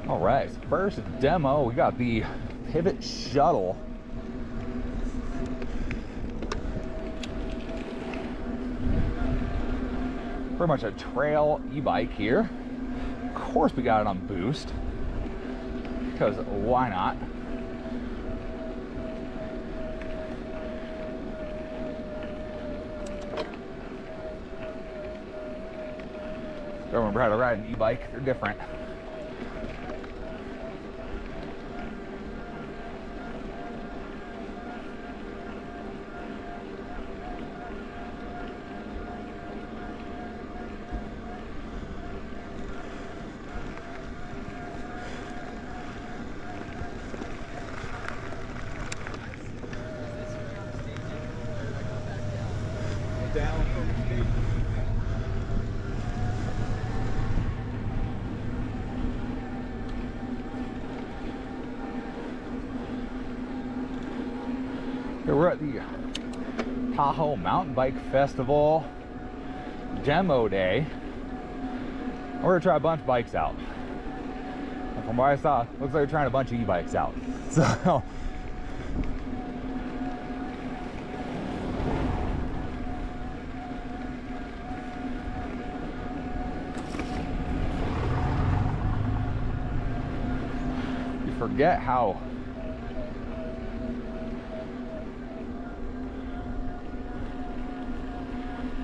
All right, first demo, we got the Pivot Shuttle. Pretty much a trail e-bike here. Of course we got it on boost, because why not? Gotta remember how to ride an e-bike, they're different. Down from the stage. Here we're at the Tahoe Mountain Bike Festival demo day. We're gonna try a bunch of bikes out. And from what I saw, looks like we're trying a bunch of e-bikes out. So you forget how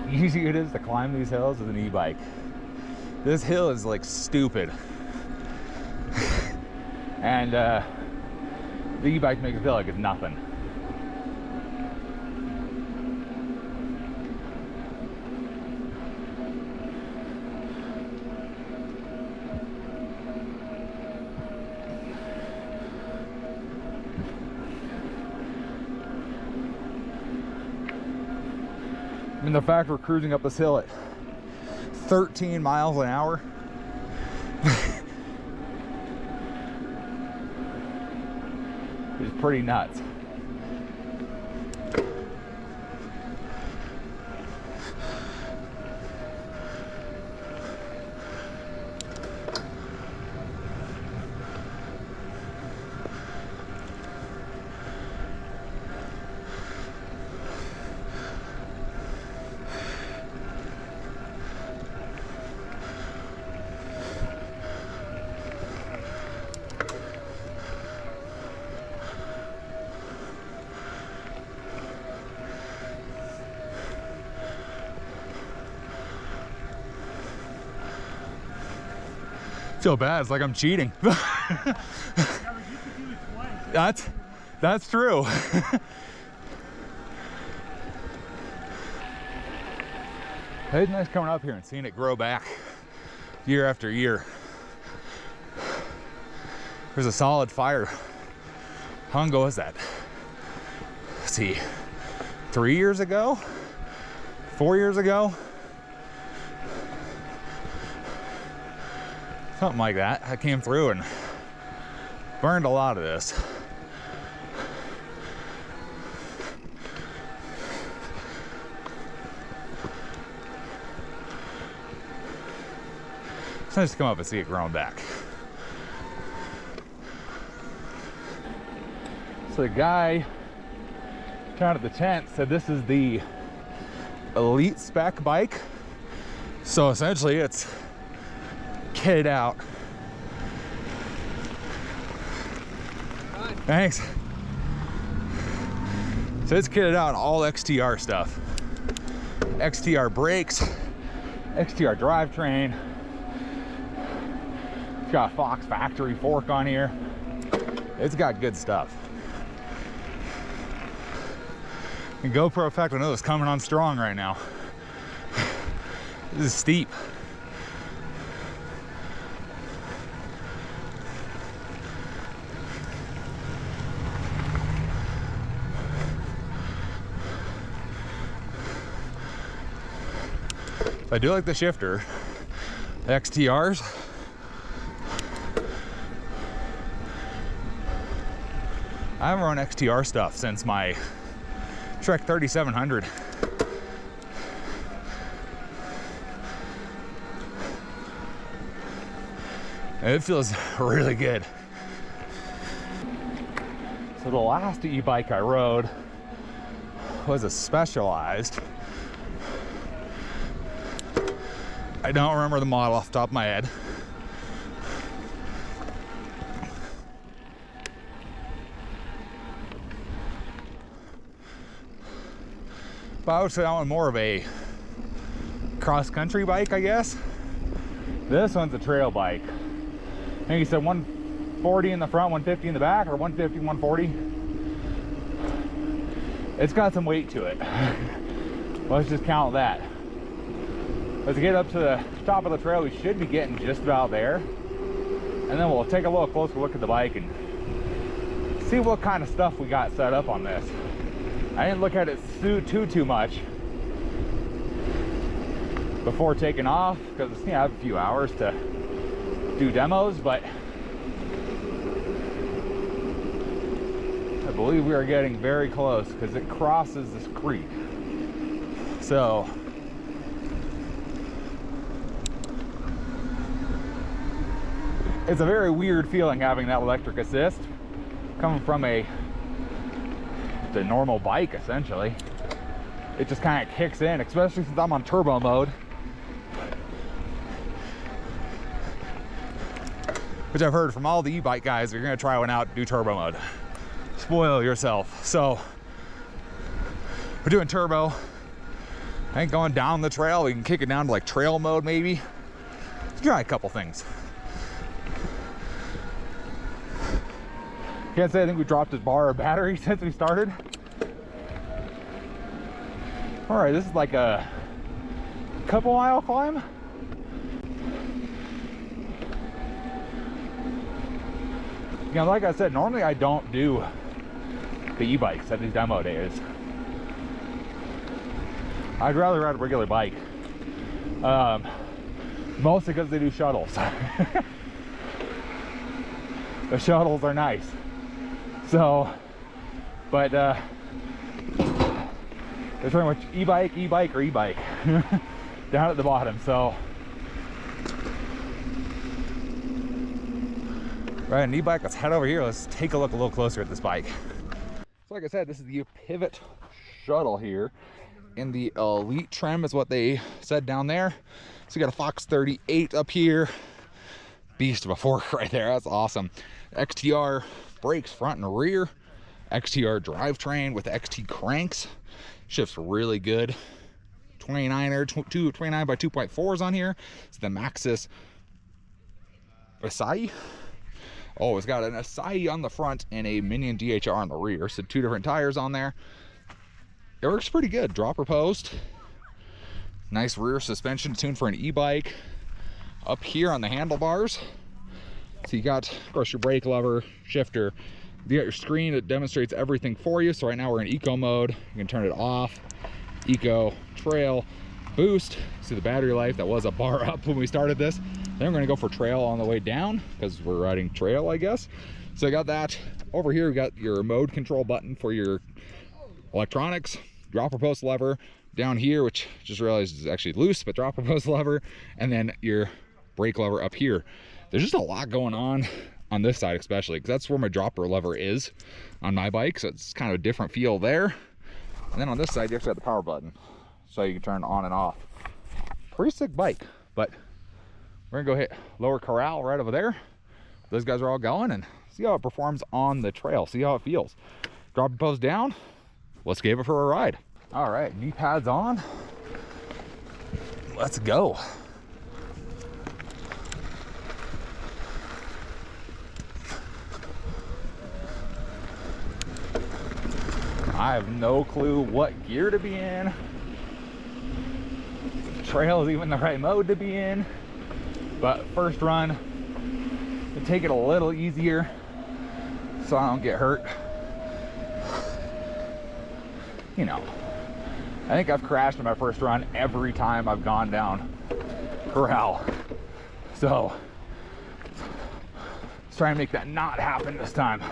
easy it is to climb these hills with an e-bike. This hill is like stupid. And the e-bike makes it feel like it's nothing. I mean, the fact we're cruising up this hill at 13 miles an hour is pretty nuts. Feel bad, it's like I'm cheating. That's true. It's nice coming up here and seeing it grow back year after year. There's a solid fire. How long ago was that? Let's see, 3 years ago? 4 years ago? Something like that. I came through and burned a lot of this. It's nice to come up and see it growing back. So the guy down at the tent said this is the elite spec bike. So essentially it's kitted out. Thanks. So it's kitted out in all XTR stuff. XTR brakes, XTR drivetrain. It's got a Fox factory fork on here. It's got good stuff. And GoPro effect, I know it's coming on strong right now. This is steep. I do like the shifter. The XTRs. I haven't run XTR stuff since my Trek 3700. It feels really good. So the last e-bike I rode was a Specialized. I don't remember the model off the top of my head. But I would say that one more of a cross-country bike, I guess. This one's a trail bike. I think he said 140 in the front, 150 in the back, or 150, 140. It's got some weight to it. Let's just count that. As we get up to the top of the trail, we should be getting just about there. And then we'll take a little closer look at the bike and see what kind of stuff we got set up on this. I didn't look at it too much before taking off, because I have a few hours to do demos, but I believe we are getting very close because it crosses this creek. So it's a very weird feeling having that electric assist coming from the normal bike. Essentially, it just kind of kicks in, especially since I'm on turbo mode, which I've heard from all the e-bike guys. You're gonna try one out, do turbo mode, spoil yourself. So we're doing turbo. I think going down the trail, we can kick it down to like trail mode maybe. Let's try a couple things. Can't say I think we dropped his bar of battery since we started. All right, this is like a couple mile climb. You know, like I said, normally I don't do the e-bikes at these demo days. I'd rather ride a regular bike. Mostly because they do shuttles. The shuttles are nice. So, but there's pretty much e-bike, or e-bike down at the bottom. So, right, an e-bike. Let's head over here. Let's take a look a little closer at this bike. So, like I said, this is the Pivot Shuttle here in the Elite trim, is what they said down there. So you got a Fox 38 up here. Beast of a fork right there. That's awesome. XTR brakes front and rear. XTR drivetrain with XT cranks. Shifts really good. 29 by 2.4s on here. It's the Maxxis Acai. Oh, it's got an Acai on the front and a Minion DHR on the rear. So 2 different tires on there. It works pretty good. Dropper post. Nice rear suspension tuned for an e-bike. Up here on the handlebars, so you got, of course, your brake lever, shifter. You got your screen that demonstrates everything for you. So right now we're in eco mode. You can turn it off. Eco, trail, boost. See the battery life, that was a bar up when we started this. Then we're gonna go for trail on the way down because we're riding trail, I guess. So I got that. Over here we got your mode control button for your electronics, dropper post lever. Down here, which I just realized is actually loose, but dropper post lever, and then your brake lever up here. There's just a lot going on this side, especially because that's where my dropper lever is on my bike, so it's kind of a different feel there. And then on this side, you actually have the power button, so you can turn on and off. Pretty sick bike. But we're gonna go hit Lower Corral right over there. Those guys are all going, and see how it performs on the trail, see how it feels. Dropper post down, let's give it for a ride. All right, knee pads on, let's go. I have no clue what gear to be in. Trail is even the right mode to be in. But first run, to take it a little easier so I don't get hurt. You know, I think I've crashed in my first run every time I've gone down Corral. So let's try and make that not happen this time.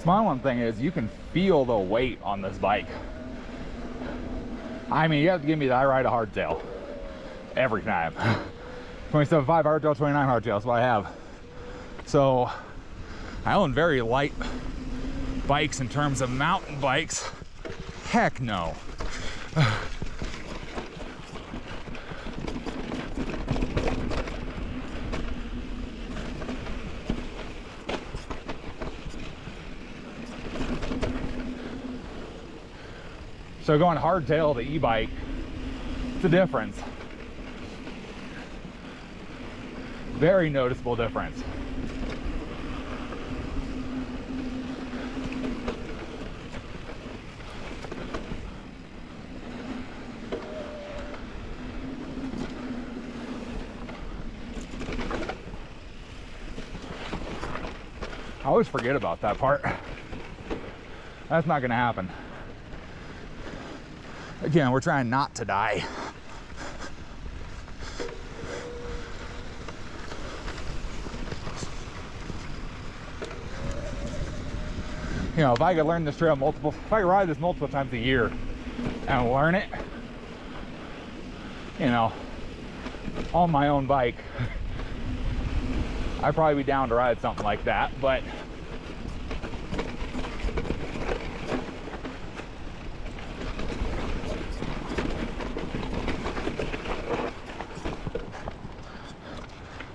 My one thing is you can feel the weight on this bike. I mean, you have to give me that. I ride a hardtail every time. 27.5 hardtail, 29 hardtail, that's what I have. So I own very light bikes in terms of mountain bikes. Heck no. So going hardtail to e-bike, it's a difference. Very noticeable difference. I always forget about that part. That's not gonna happen. Again, we're trying not to die. You know, if I could learn this trail if I could ride this multiple times a year and learn it, you know, on my own bike, I'd probably be down to ride something like that, but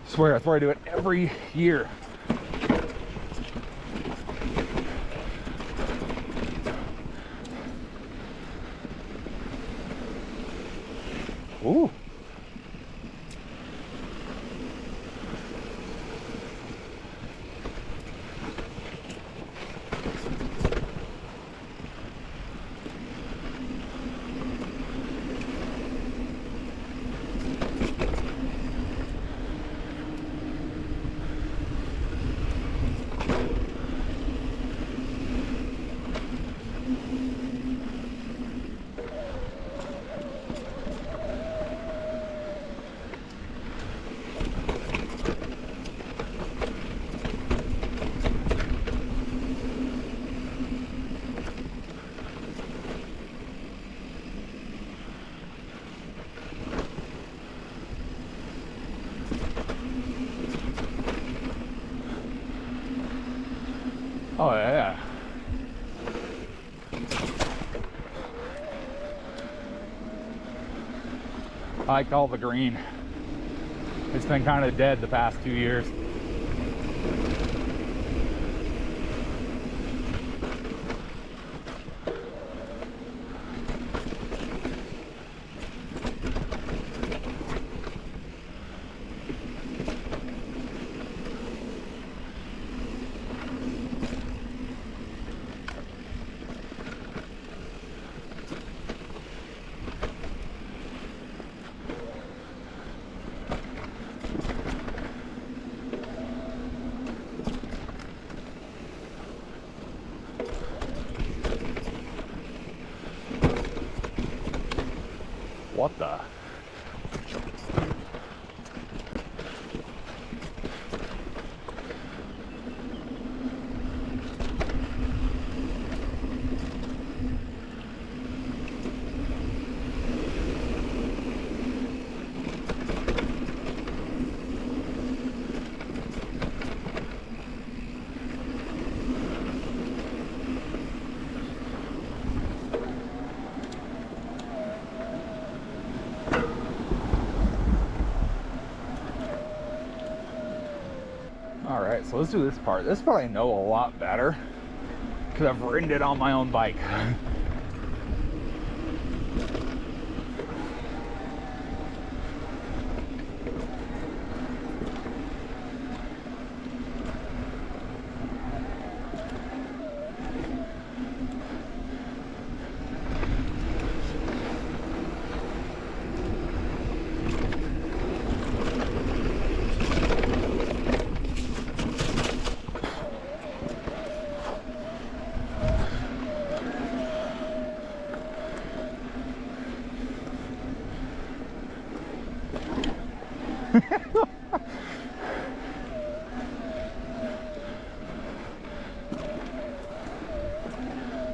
I swear, that's where I do it every year. Ooh. Oh yeah. I like all the green. It's been kind of dead the past 2 years. What the? Alright, so let's do this part. This part I know a lot better because I've ridden it on my own bike.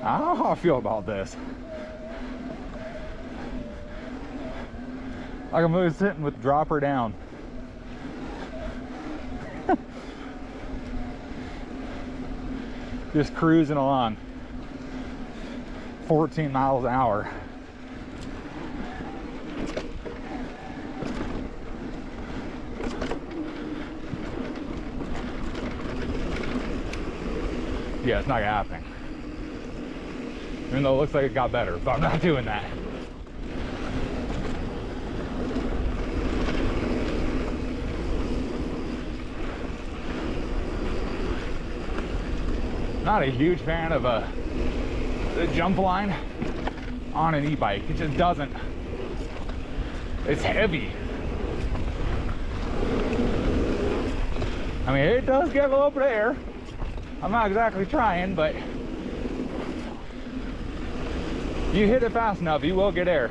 I don't know how I feel about this. Like I'm really sitting with dropper down. Just cruising along. 14 miles an hour. Yeah, it's not gonna happen. Even though it looks like it got better, but I'm not doing that. Not a huge fan of the jump line on an e-bike. It just doesn't. It's heavy. I mean, it does get a little bit of air. I'm not exactly trying, but you hit it fast enough, you will get air.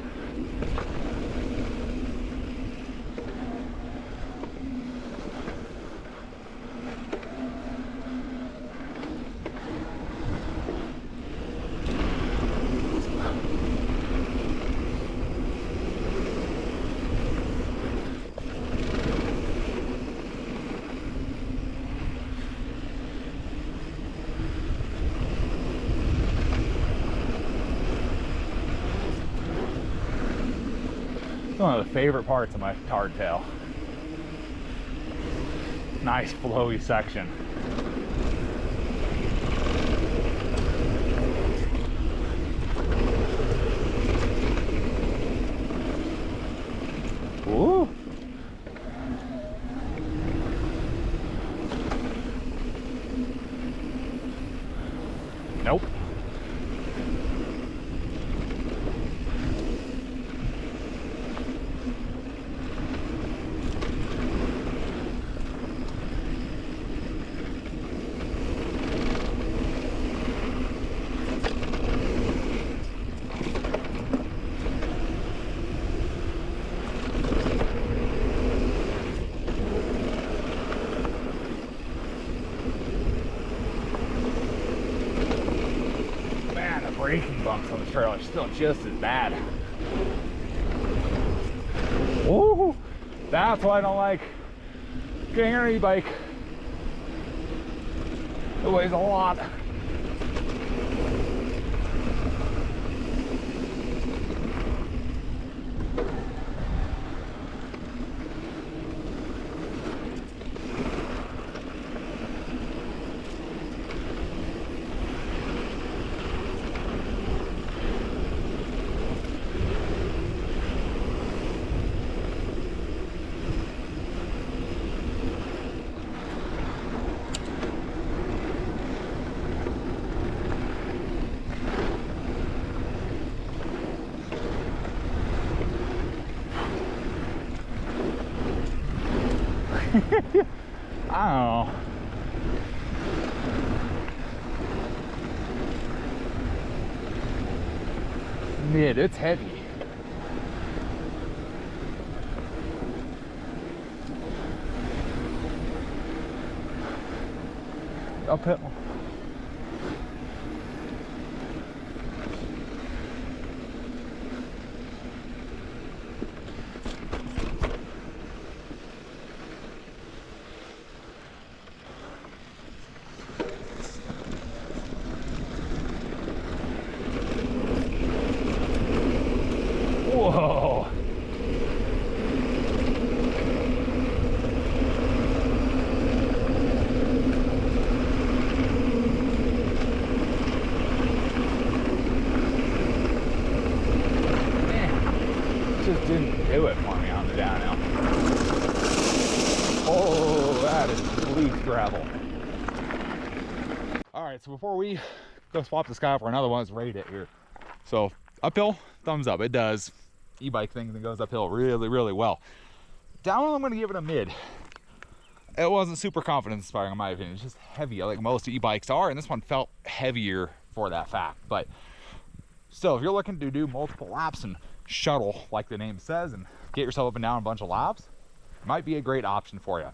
One of the favorite parts of my hardtail. Nice flowy section. Ooh. Nope. Braking bumps on the trail are still just as bad. Woo! That's why I don't like getting an e-bike. It weighs a lot. I don't know. Mid, it's heavy. Uphill. Whoa. Just didn't do it for me on the downhill. Oh, that is bleak gravel. All right, so before we go swap this guy out for another one, let's rate it here. So uphill, thumbs up. It does. E-bike thing that goes uphill really, really well. Downhill, I'm going to give it a mid. It wasn't super confidence inspiring in my opinion. It's just heavy, like most e-bikes are, and this one felt heavier for that fact. But still, if you're looking to do multiple laps and shuttle, like the name says, and get yourself up and down a bunch of laps, it might be a great option for you.